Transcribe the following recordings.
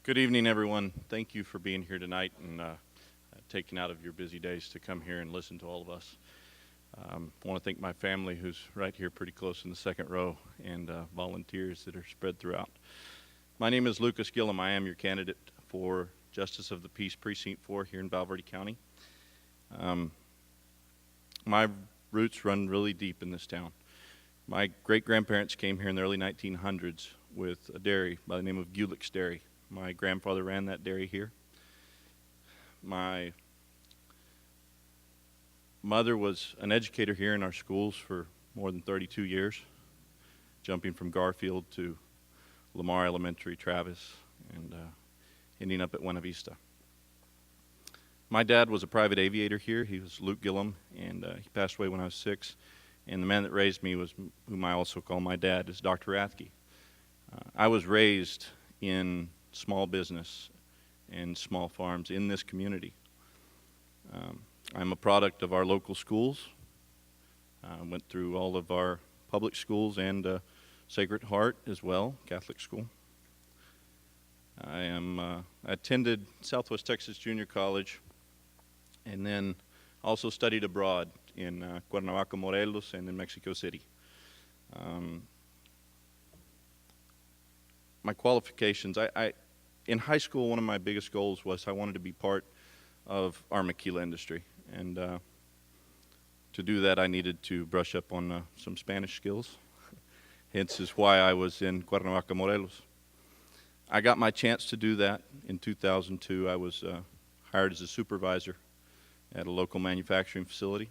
Good evening, everyone. Thank you for being here tonight and taking out of your busy days to come here and listen to all of us. I want to thank my family, who's right here pretty close in the second row, and volunteers that are spread throughout. My name is Lucas Gilliam. I am your candidate for Justice of the Peace Precinct 4 here in Val Verde County. My roots run really deep in this town. My great-grandparents came here in the early 1900s with a dairy by the name of Gilliam's Dairy. My grandfather ran that dairy here. My mother was an educator here in our schools for more than 32 years, jumping from Garfield to Lamar Elementary, Travis, and ending up at Buena Vista. My dad was a private aviator here. He was Luke Gilliam, and he passed away when I was 6. And the man that raised me was, whom I also call my dad, is Dr. Rathke. I was raised in small business and small farms in this community. I'm a product of our local schools. I went through all of our public schools and Sacred Heart as well, Catholic school. I attended Southwest Texas Junior College and then also studied abroad in Cuernavaca, Morelos, and in Mexico City. My qualifications, in high school, one of my biggest goals was I wanted to be part of our maquila industry. And to do that, I needed to brush up on some Spanish skills. Hence is why I was in Cuernavaca, Morelos. I got my chance to do that in 2002. I was hired as a supervisor at a local manufacturing facility.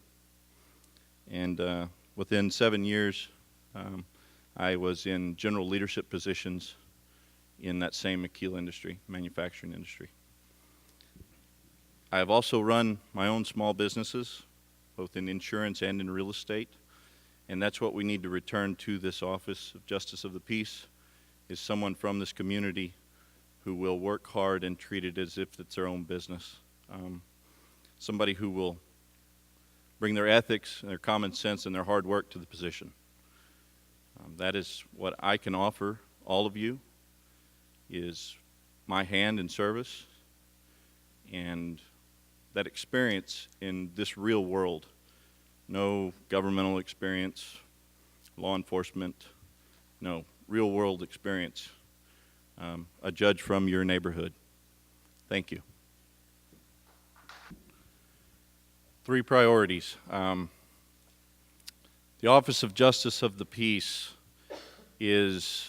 And within 7 years, I was in general leadership positions in that same maquila industry, manufacturing industry. I have also run my own small businesses, both in insurance and in real estate, and that's what we need to return to this office of Justice of the Peace, is someone from this community who will work hard and treat it as if it's their own business. Somebody who will bring their ethics and their common sense and their hard work to the position. That is what I can offer all of you, is my hand in service and that experience in this real world. No governmental experience, law enforcement, no, real world experience. A judge from your neighborhood. Thank you. 3 priorities. The Office of Justice of the Peace is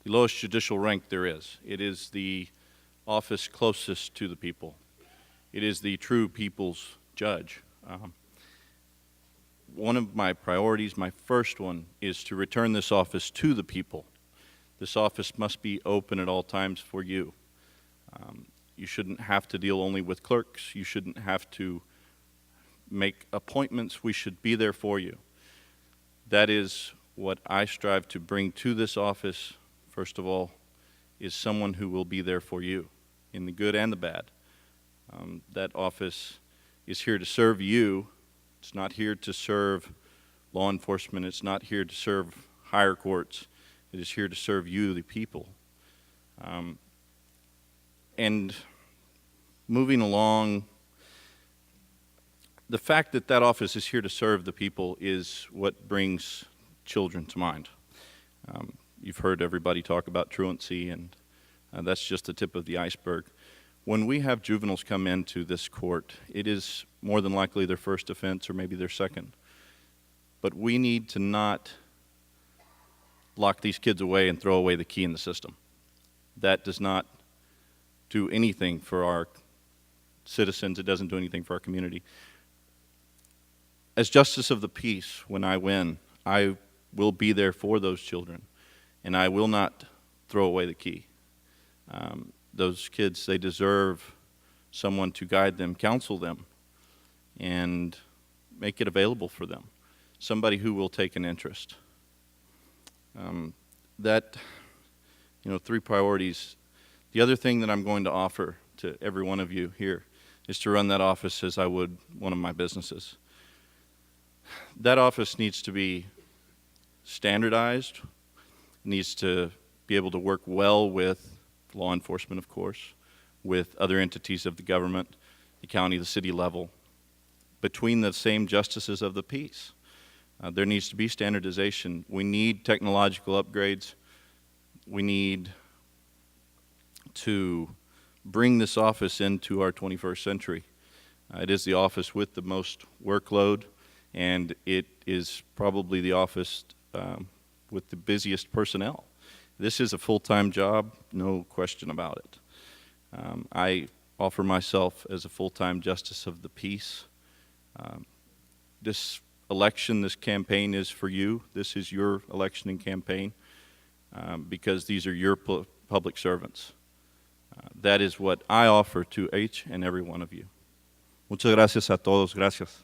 the lowest judicial rank there is. It is the office closest to the people. It is the true people's judge. One of my priorities, my first one, is to return this office to the people. This office must be open at all times for you. You shouldn't have to deal only with clerks. You shouldn't have to make appointments. We should be there for you. That is what I strive to bring to this office. First of all, is someone who will be there for you in the good and the bad. That office is here to serve you. It's not here to serve law enforcement. It's not here to serve higher courts. It is here to serve you, the people. And moving along, the fact that that office is here to serve the people is what brings children to mind. You've heard everybody talk about truancy, and that's just the tip of the iceberg. When we have juveniles come into this court, it is more than likely their first offense or maybe their second. But we need to not lock these kids away and throw away the key in the system. That does not do anything for our citizens. It doesn't do anything for our community. As Justice of the Peace, when I win, I will be there for those children, and I will not throw away the key. Those kids, they deserve someone to guide them, counsel them, and make it available for them. Somebody who will take an interest. That, 3 priorities. The other thing that I'm going to offer to every one of you here is to run that office as I would one of my businesses. That office needs to be standardized, needs to be able to work well with law enforcement, of course, with other entities of the government, the county, the city level, between the same justices of the peace. There needs to be standardization. We need technological upgrades. We need to bring this office into our 21st century. It is the office with the most workload, and it is probably the office with the busiest personnel. This is a full-time job, no question about it. I offer myself as a full-time justice of the peace. This election, this campaign is for you. This is your election and campaign because these are your public servants. That is what I offer to each and every one of you. Muchas gracias a todos. Gracias.